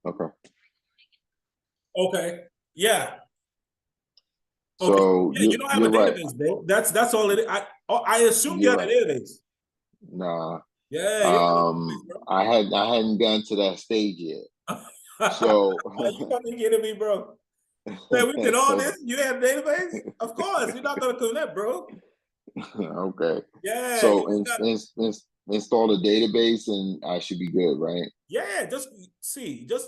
Okay. Okay. Yeah. Okay. So Yeah, you don't have a you're right. database, bro. That's all it is. I assumed you You're had a right. database. Nah. Yeah, you don't have a database, bro. I hadn't gotten to that stage yet. So Are you fucking kidding me, bro? Man, we did all this. You had a database? Of course. You're not gonna connect, bro. okay. Yeah, So install the database and I should be good, right? yeah, just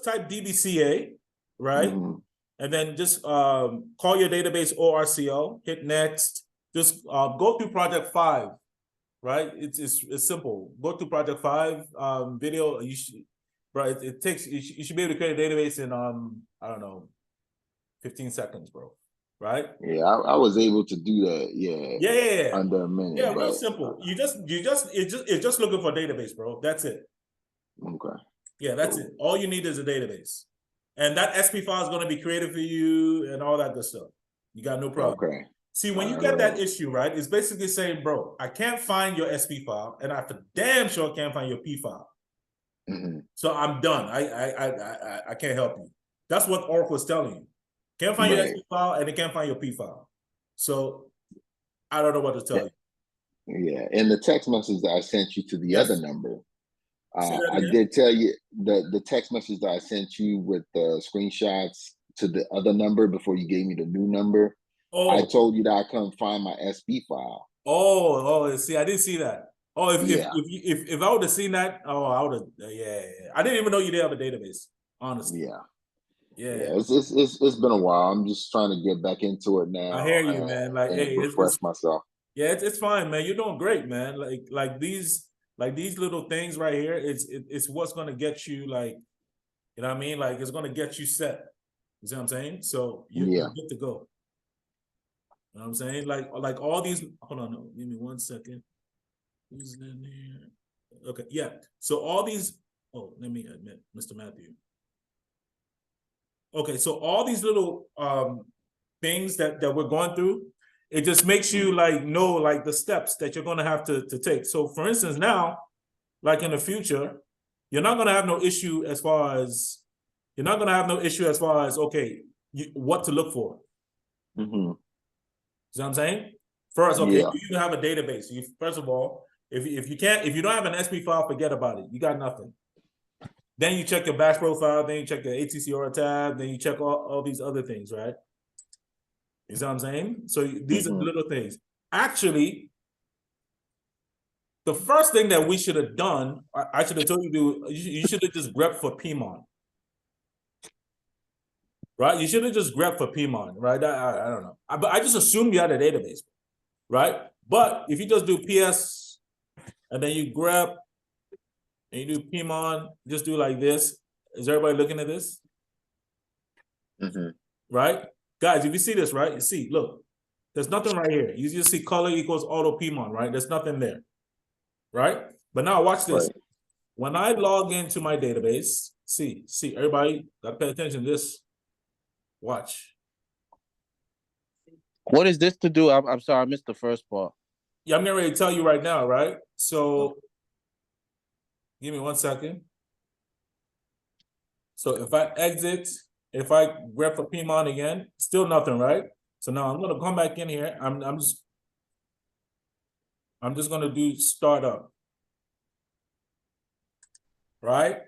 type DBCA, right? Mm-hmm. And then just call your database ORCL, hit next. Just go through project 5, right? It's simple. Go through project 5 video. You should, bro. It takes you should be able to create a database in I don't know, 15 seconds, bro. Right? Yeah, I was able to do that. Yeah. Yeah. Under a minute. Yeah, real but, simple. It's just looking for a database, bro. That's it. Okay. Yeah, that's it. All you need is a database. And that SP file is going to be created for you and all that good stuff. You got no problem. Okay. See, when you get that issue, right, it's basically saying, bro, I can't find your SP file, and I for damn sure can't find your P file. Mm-hmm. So I'm done. I can't help you. That's what Oracle is telling you. Can't find your SP file, and it can't find your P file. So I don't know what to tell you. Yeah, and the text message that I sent you to the other number, I did tell you the text message that I sent you with the screenshots to the other number before you gave me the new number. Oh. I told you that I couldn't find my SP file. Oh, see, I didn't see that. Oh, if I would have seen that, I would have. Yeah. I didn't even know you did have a database. Honestly. Yeah. It's been a while. I'm just trying to get back into it now. I hear you, man. Like, hey, refresh myself. Yeah, it's fine, man. You're doing great, man. Like these little things right here. It's what's gonna get you, like, you know what I mean? Like, it's gonna get you set. You see what I'm saying? So you're good to go. You know what I'm saying? Like all these. Hold on, no, give me 1 second. Who's in here? Okay, yeah. So all these. Oh, let me admit, Mr. Matthew. Okay, so all these little things that we're going through, it just makes you know like the steps that you're gonna have to take. So for instance, now, like in the future, you're not gonna have no issue as far as okay, what to look for. Mm-hmm. See what I'm saying? First, okay, you have a database. First of all, if you don't have an SP file, forget about it. You got nothing. Then you check your batch profile, then you check your ATC Aura tab, then you check all these other things, right? You see what I'm saying? So these are little things. Actually, the first thing that we should have done, I should have told you to do, you should have just grepped for PMON. Right? You should have just grepped for PMON, right? I don't know. But I just assumed you had a database, right? But if you just do PS and then you grep and you do PMON, just do like this. Is everybody looking at this? Right? Guys, if you see this, right? You see, look, there's nothing right here. You just see color equals auto PMON, right? There's nothing there, right? But now watch this. Right. When I log into my database, see, everybody got to pay attention to this. Watch. What is this to do? I'm sorry, I missed the first part. Yeah, I'm getting ready to tell you right now, right? So give me 1 second. So if I exit, if I grep for PMON again, still nothing, right? So now I'm gonna come back in here. I'm just gonna do startup. Right?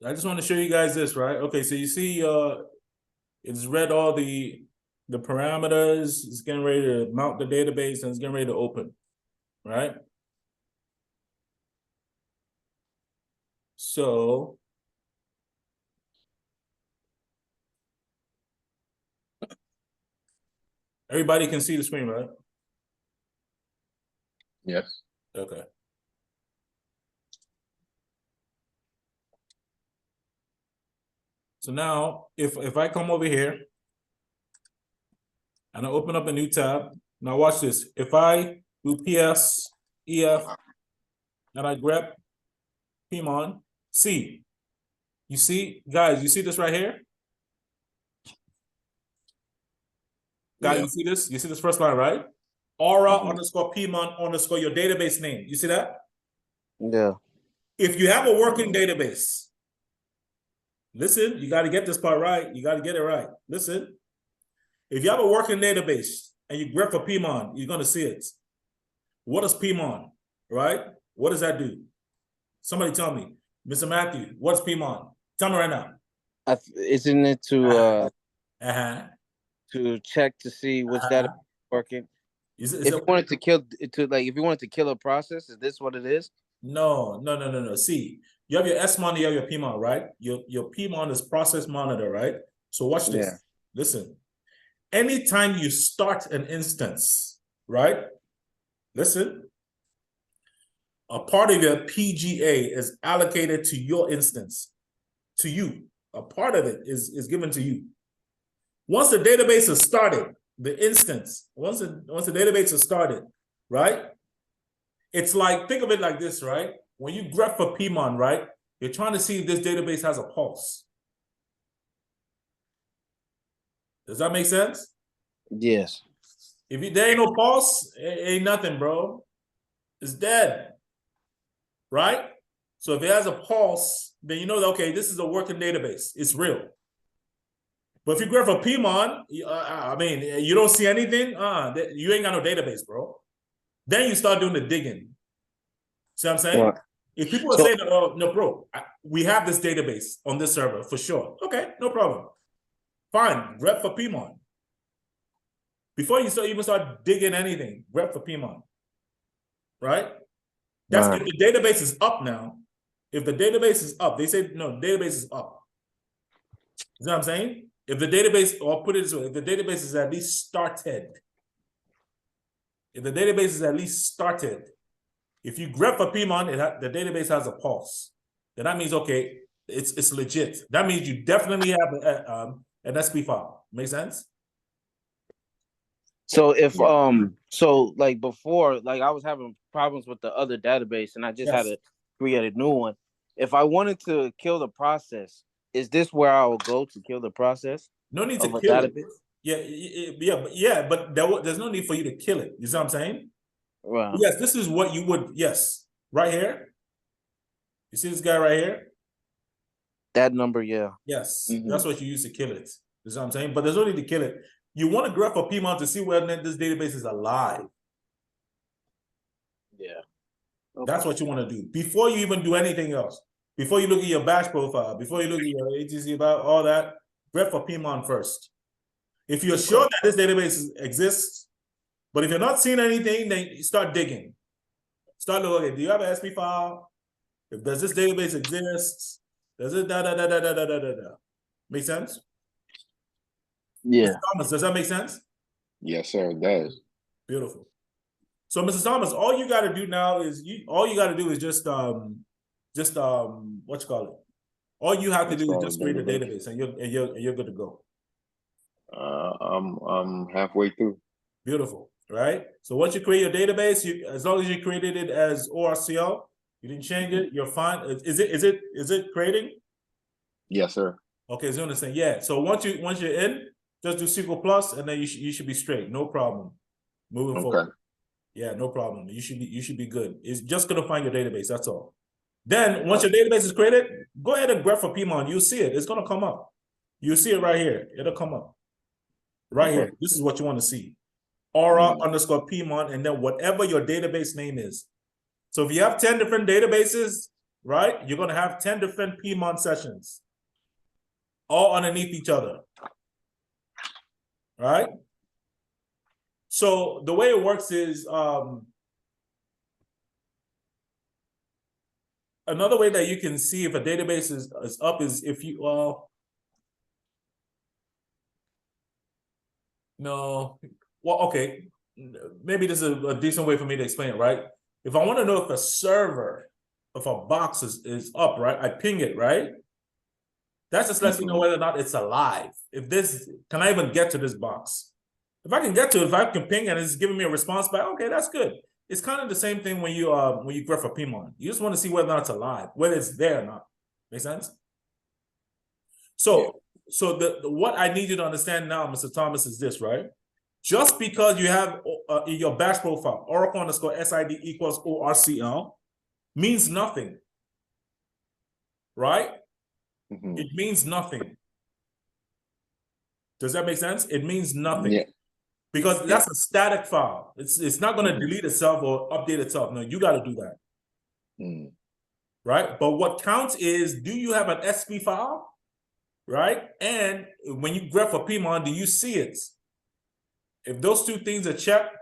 I just want to show you guys this, right? Okay, so you see it's read all the parameters, it's getting ready to mount the database, and it's getting ready to open, right? So everybody can see the screen, right? Yes. Okay. So now, if I come over here and I open up a new tab, now watch this. If I do PS, EF, and I grep PMON, C. You see, guys, you see this right here? Guys, you see this? You see this first line, right? Aura underscore Pmon underscore your database name. You see that? Yeah. If you have a working database, listen, you got to get this part right. You got to get it right. Listen, if you have a working database and you grep for Pmon, you're going to see it. What is Pmon, right? What does that do? Somebody tell me. Mr. Matthew, what's Pmon? Tell me right now. Isn't it to check to see which data working? If you wanted to kill a process, is this what it is? No. See, you have your SMon, you have your Pmon, right? Your Pmon is process monitor, right? So watch this. Yeah. Listen. Anytime you start an instance, right? Listen. A part of your PGA is allocated to your instance, to you. A part of it is given to you. Once the database is started, the instance, once the database is started, right? It's like, think of it like this, right? When you grep for Pmon, right? You're trying to see if this database has a pulse. Does that make sense? Yes. If there ain't no pulse, ain't nothing, bro. It's dead. Right? So if it has a pulse, then you know that, okay, this is a working database. It's real. But if you grab for Pmon, I mean, you don't see anything, you ain't got no database, bro. Then you start doing the digging. See what I'm saying? What? If people are saying, oh, no, bro, we have this database on this server for sure. Okay, no problem. Fine, grep for Pmon. Before you even start digging anything, grep for Pmon. Right? That's if the database is up now. If the database is up, they say, no, the database is up. You know what I'm saying? If the database, or put it this way, if the database is at least started, if the database is at least started, if you grep for Pmon, the database has a pulse. Then that means, okay, it's legit. That means you definitely have an SP file. Make sense? So if so like before, like I was having problems with the other database and I just had to create a new one. If I wanted to kill the process, is this where I will go to kill the process? No need to kill it. Yeah, but there's no need for you to kill it. You see what I'm saying? Wow. Yes, this is what you would, right here. You see this guy right here? That number, yeah. Yes, that's what you use to kill it. You see what I'm saying? But there's no need to kill it. You want to grep for Pmon to see whether this database is alive. Yeah. Okay. That's what you want to do. Before you even do anything else, before you look at your bash profile, before you look at your ATC about all that, grep for Pmon first. If you're sure that this database exists, but if you're not seeing anything, then you start digging. Start looking, okay, do you have an SP file? Does this database exist? Does it Make sense? Yeah. Mr. Thomas, does that make sense? Yes, sir, it does. Beautiful. So, Mr. Thomas, all you got to do now is just what you call it? All you have to do is just create a database, and you're good to go. I'm halfway through. Beautiful, right? So once you create your database, as long as you created it as ORCL, you didn't change it, you're fine. Is it creating? Yes, sir. Okay, so you understand? Yeah. So once you're in, just do SQL Plus, and then you should be straight. No problem. Moving forward. Yeah, no problem. You should be good. It's just gonna find your database. That's all. Then once your database is created, go ahead and grep for Pmon. You'll see it. It's gonna come up. You'll see it right here. It'll come up. Right here. This is what you want to see. Aura underscore Pmon, and then whatever your database name is. So if you have 10 different databases, right, you're gonna have 10 different Pmon sessions, all underneath each other. Right? So the way it works is another way that you can see if a database is up is if you okay, maybe this is a decent way for me to explain it, right? If I want to know if a server, if a box is up, right, I ping it, right? That just lets me know whether or not it's alive. Can I even get to this box? If I can get to it, if I can ping and it's giving me a response back, okay, that's good. It's kind of the same thing when you grep for Pmon. You just want to see whether or not it's alive, whether it's there or not. Make sense? So what I need you to understand now, Mr. Thomas, is this, right? Just because you have in your bash profile, Oracle underscore SID equals ORCL, means nothing, right? It means nothing. Does that make sense? It means nothing. Yeah. Because that's a static file. It's not going to delete itself or update itself. No, you got to do that. Right? But what counts is, do you have an SP file? Right? And when you grep for PMON, do you see it? If those two things are checked,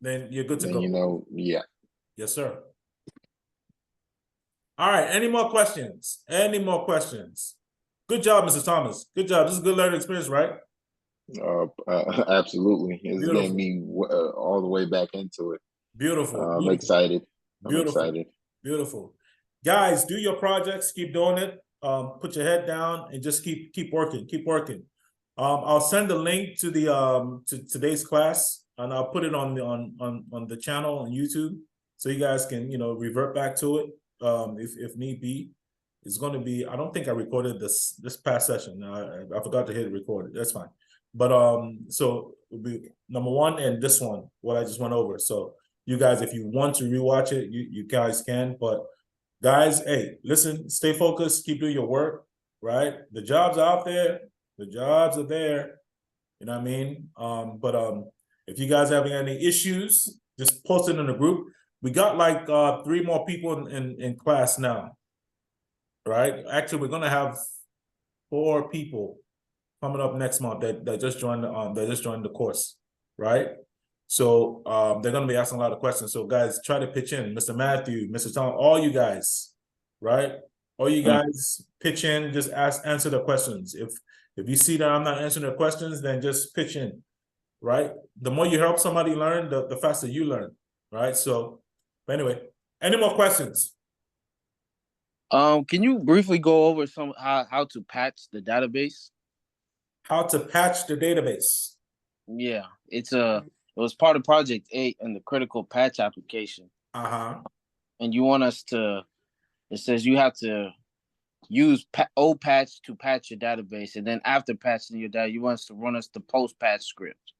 then you're good to go. You know, yeah. Yes, sir. All right. Any more questions? Any more questions? Good job, Mr. Thomas. Good job. This is a good learning experience, right? Absolutely. It's Beautiful. getting me all the way back into it. Beautiful. I'm excited. Beautiful. I'm excited. Beautiful. Guys, do your projects. Keep doing it. Put your head down and just keep working. Keep working. I'll send the link to the to today's class, and I'll put it on the channel on YouTube, so you guys can revert back to it if need be. It's going to be. I don't think I recorded this past session. I forgot to hit record. That's fine. But so it'll be number one and this one, what I just went over. So you guys, if you want to rewatch it, you guys can. But guys, hey, listen, stay focused, keep doing your work, right? The jobs are out there, the jobs are there. You know what I mean? But if you guys having any issues, just post it in the group. We got like 3 more people in class now. Right? Actually, we're gonna have 4 people coming up next month that just joined the course, right? So they're gonna be asking a lot of questions. So guys, try to pitch in. Mr. Matthew, Mr. Tom, all you guys, right? All you guys pitch in, just answer the questions. If you see that I'm not answering the questions, then just pitch in, right? The more you help somebody learn, the faster you learn, right? So, but anyway, any more questions? Can you briefly go over how to patch the database? How to patch the database? Yeah, it was part of Project 8 in the critical patch application. And you want us to. It says you have to use patch to patch your database, and then after patching your data, you want us to run us the post patch script.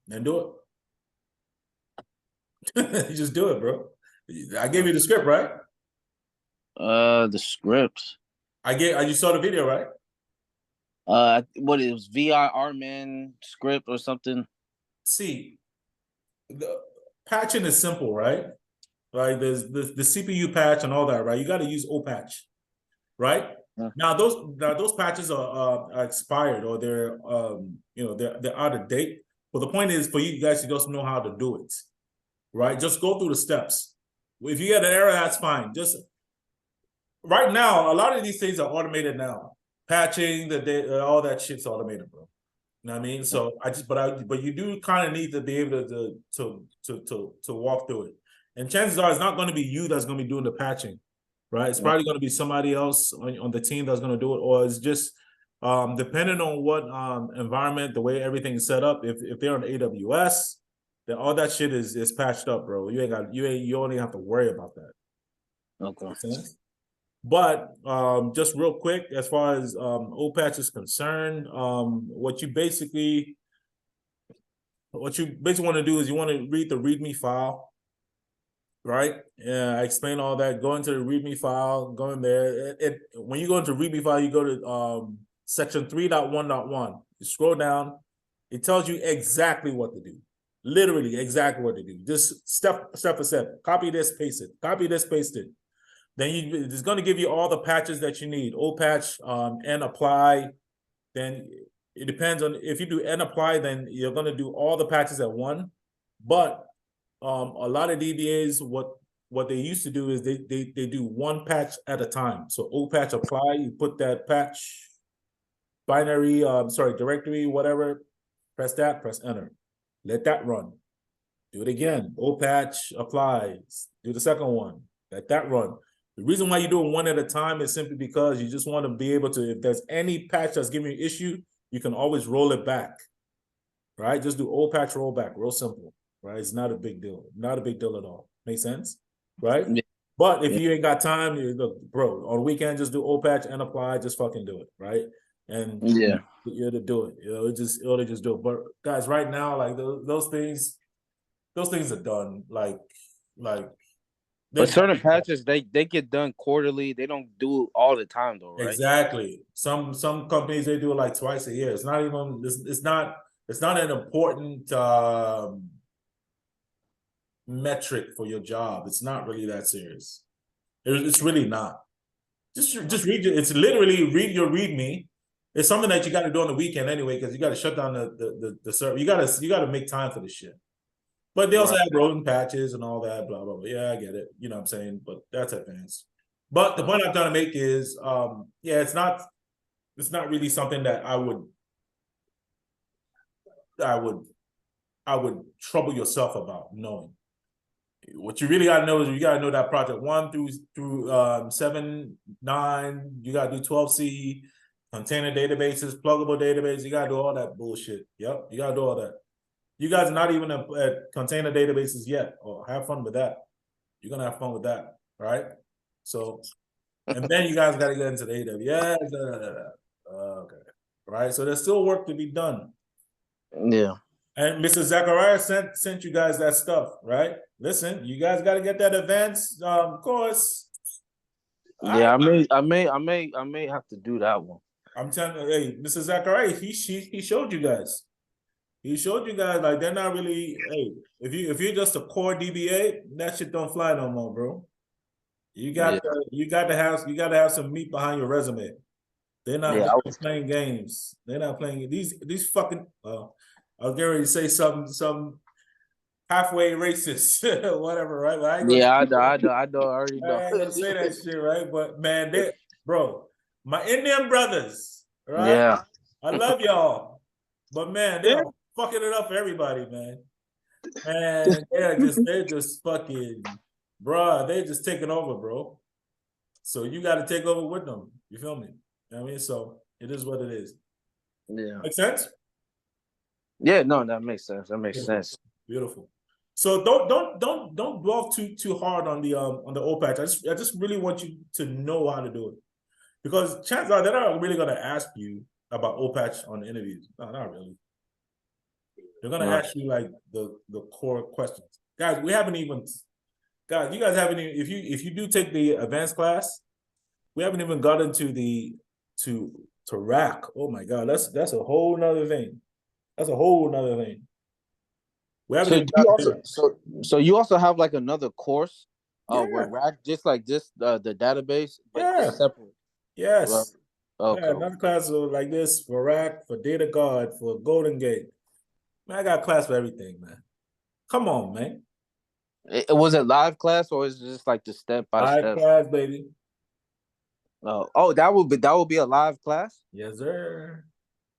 Then do it. You just do it, bro. I gave you the script, right? The script. You saw the video, right? What it was, VIRman script or something. See, the patching is simple, right? Like there's the CPU patch and all that, right? You got to use OPatch, right? Now those patches are expired, or they're they're out of date. But the point is for you guys to just know how to do it, right? Just go through the steps. If you get an error, that's fine. Just right now, a lot of these things are automated now. Patching all that shit's automated, bro. You know what I mean? So but you do kind of need to be able to walk through it. And chances are it's not going to be you that's going to be doing the patching, right? It's probably going to be somebody else on the team that's going to do it, or it's just depending on what environment, the way everything is set up. If they're on AWS, then all that shit is patched up, bro. You only have to worry about that. Okay. But just real quick, as far as OPatch is concerned, what you basically want to do is you want to read the README file, right? Yeah, I explain all that. Go into the README file, go in there. When you go into README file, you go to section 3.1.1. You scroll down. It tells you exactly what to do. Literally exactly what to do. Just step for step. Copy this, paste it. Copy this, paste it. Then it's going to give you all the patches that you need. OPatch and apply. Then it depends on if you do and apply, then you're going to do all the patches at one. But a lot of DBAs, what they used to do is they do one patch at a time. So OPatch apply, you put that patch binary, directory, whatever, press that, press enter. Let that run. Do it again. OPatch apply. Do the second one. Let that run. The reason why you're doing one at a time is simply because you just want to be able to, if there's any patch that's giving you an issue, you can always roll it back, right? Just do OPatch rollback, real simple, right? It's not a big deal. Not a big deal at all. Make sense, right? Yeah. But if you ain't got time, look, bro, on the weekend, just do OPatch and apply, just fucking do it, right? and Yeah. you ought to do it. You ought to just do it. But guys, right now, like those things are done. Like But certain patches they get done quarterly. They don't do it all the time though, right? exactly. Some companies they do it like twice a year. It's not even. It's not an important metric for your job. It's not really that serious. It's really not. Just read it. It's literally read your README. It's something that you got to do on the weekend anyway, because you got to shut down the server. You got to make time for this shit. But they also have rolling patches and all that, blah blah blah. Yeah, I get it. You know what I'm saying? But that's advanced. But the point I'm trying to make is, yeah, it's not really something that I would trouble yourself about knowing. What you really got to know is you got to know that project 1 through 7, 9. You got to do 12C, container databases, pluggable database. You got to do all that bullshit. Yep, you got to do all that. You guys are not even at container databases yet. Oh, have fun with that. You're gonna have fun with that, right? So, and then you guys got to get into the AWS. Okay, right. So there's still work to be done. Yeah. And Mr. Zachariah sent you guys that stuff, right? Listen, you guys got to get that advanced course. Yeah, I may have to do that one. I'm telling you, hey, Mr. Zachariah, he showed you guys. He showed you guys like they're not really. Hey, if you're just a core DBA, that shit don't fly no more, bro. You got to have some meat behind your resume. They're not playing games. They're not playing these fucking. I was getting ready to say some halfway racist, whatever, right? But I already know. I already know. I ain't gonna say that shit, right? But man, bro, my Indian brothers, right? Yeah, I love y'all, but man, they're fucking it up for everybody, man. And they're just fucking, bro. They're just taking over, bro. So you got to take over with them. You feel me? You know what I mean, so it is what it is. Yeah. Make sense? Yeah, no, that makes sense. That makes sense. Beautiful. So don't dwell too hard on the old patch. I just really want you to know how to do it, because chances are they're not really gonna ask you about old patch on the interviews. No, not really. They're gonna ask you like the core questions, guys. You guys haven't even, if you do take the advanced class, we haven't even gotten to rack. Oh my god, that's a whole nother thing. That's a whole nother thing. We haven't so you also have like another course with rack, just like this the database, but it's separate. Yes. Well, okay. Yeah, another class like this for rack, for data guard, for Golden Gate. Man, I got a class for everything, man. Come on, man. Was it live class or is it just like the step by step? Live class, baby. That would be a live class? Yes, sir.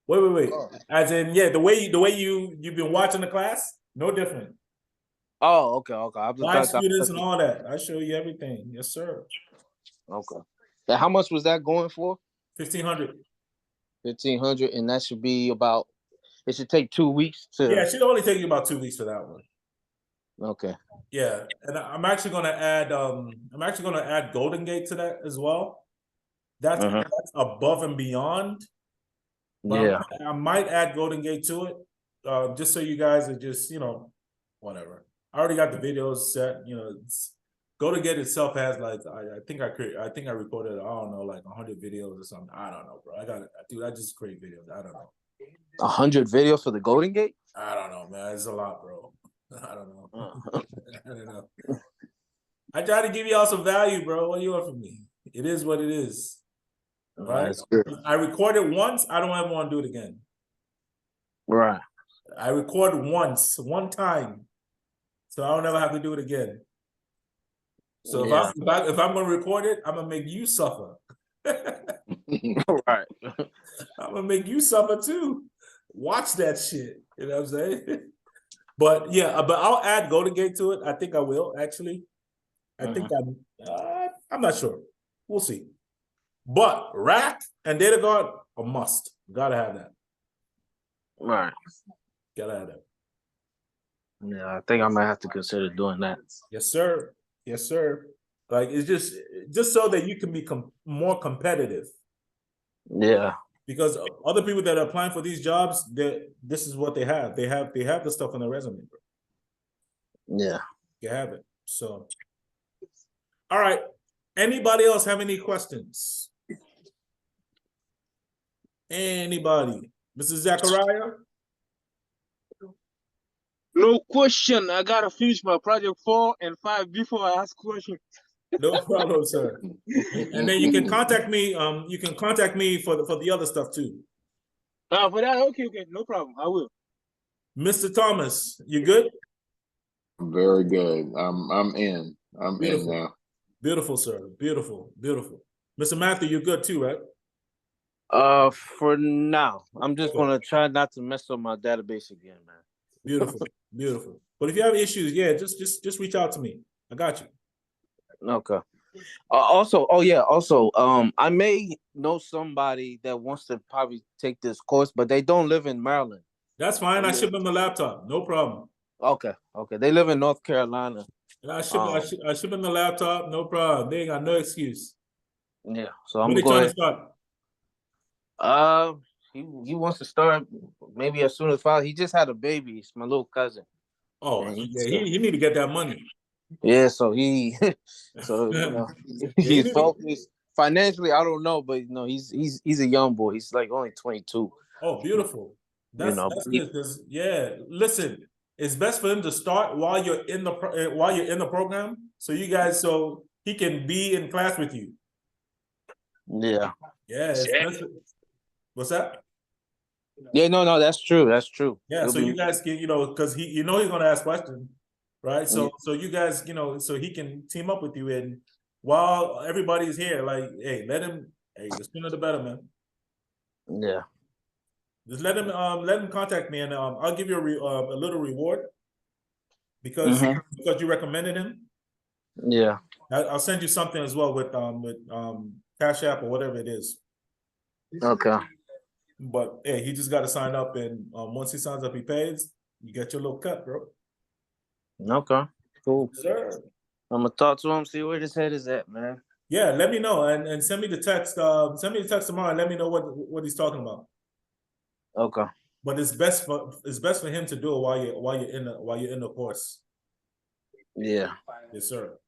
Wait. Oh. As in, yeah, the way you've been watching the class, no different. Oh, okay. Live students and all that. I show you everything. Yes, sir. Okay. And how much was that going for? $1,500. $1,500, and that should be about. It should take 2 weeks to. Yeah, it should only take you about 2 weeks for that one. Okay. Yeah, and I'm actually gonna add Golden Gate to that as well. That's above and beyond. But yeah, I might add Golden Gate to it, just so you guys are just whatever. I already got the videos set. Golden Gate itself has like I think I recorded I don't know like 100 videos or something. I don't know, bro. I just create videos. I don't know. 100 videos for the Golden Gate? I don't know, man. It's a lot, bro. I don't know. I don't know. I try to give y'all some value, bro. What do you want from me? It is what it is. Right? I recorded once. I don't ever want to do it again. Right. I record one time, so I don't ever have to do it again. So if I'm gonna record it, I'm gonna make you suffer. Right. I'm gonna make you suffer too. Watch that shit. You know what I'm saying? But yeah, but I'll add Golden Gate to it. I think I will actually. I think I'm not sure. We'll see. But rack and data guard a must. Gotta have that. Right. Gotta have that. Yeah, I think I might have to consider doing that. Yes, sir. Yes, sir. Like it's just so that you can be more competitive. Yeah. Because other people that are applying for these jobs, this is what they have. They have the stuff on their resume, bro. Yeah. You have it. So, all right. Anybody else have any questions? Anybody? Mrs. Zachariah? No question. I gotta finish my project 4 and 5 before I ask question. No problem, sir. And then you can contact me. You can contact me for the other stuff too. For that, okay, no problem. I will. Mr. Thomas, you good? Very good. I'm in. I'm Beautiful. in now. Beautiful, sir. Beautiful, beautiful. Mr. Matthew, you good too, right? For now, I'm just gonna try not to mess up my database again, man. Beautiful, beautiful. But if you have issues, yeah, just reach out to me. I got you. Okay. Also, I may know somebody that wants to probably take this course, but they don't live in Maryland. That's fine. I ship them the laptop. No problem. Okay. They live in North Carolina. And I ship them the laptop. No problem. They ain't got no excuse. Yeah. So I'm when they going trying to start. He wants to start maybe as soon as possible. He just had a baby. It's my little cousin. Oh, yeah, he need to get that money. Yeah, so he, he's focused financially. I don't know, but he's a young boy. He's like only 22. Oh, beautiful. That's good. Yeah, listen, it's best for him to start while you're in the program, so he can be in class with you. Yeah. Yeah. What's that? Yeah, no, that's true. That's true. Yeah, so you guys can, because he's gonna ask questions. Right, so you guys, so he can team up with you, and while everybody's here, like, hey, the sooner the better, man. Yeah. Just let him contact me, and I'll give you a little reward because you recommended him. Yeah. I'll send you something as well with Cash App or whatever it is. Okay. But hey, he just got to sign up, and once he signs up, he pays. You get your little cut, bro. Okay, cool. Sure. I'm gonna talk to him, see where his head is at, man. Yeah, let me know and send me the text. Send me the text tomorrow and let me know what he's talking about. Okay. But it's best for him to do it while you're in the course. Yeah. Yes, sir.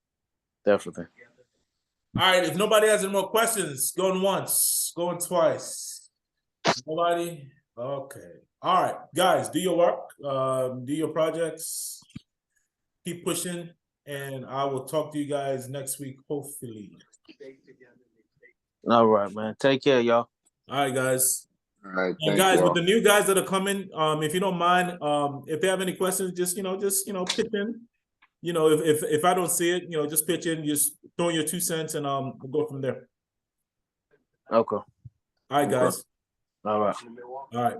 Definitely. All right. If nobody has any more questions, going once, going twice. Nobody. Okay. All right, guys, do your work, do your projects, keep pushing, and I will talk to you guys next week, hopefully. All right, man. Take care, y'all. All right, guys. All right, and guys, with the new guys that are coming, if you don't mind, if they have any questions, just pitch in. If I don't see it, just pitch in, just throw in your 2 cents, and we'll go from there. Okay. All right, guys. All right. All right.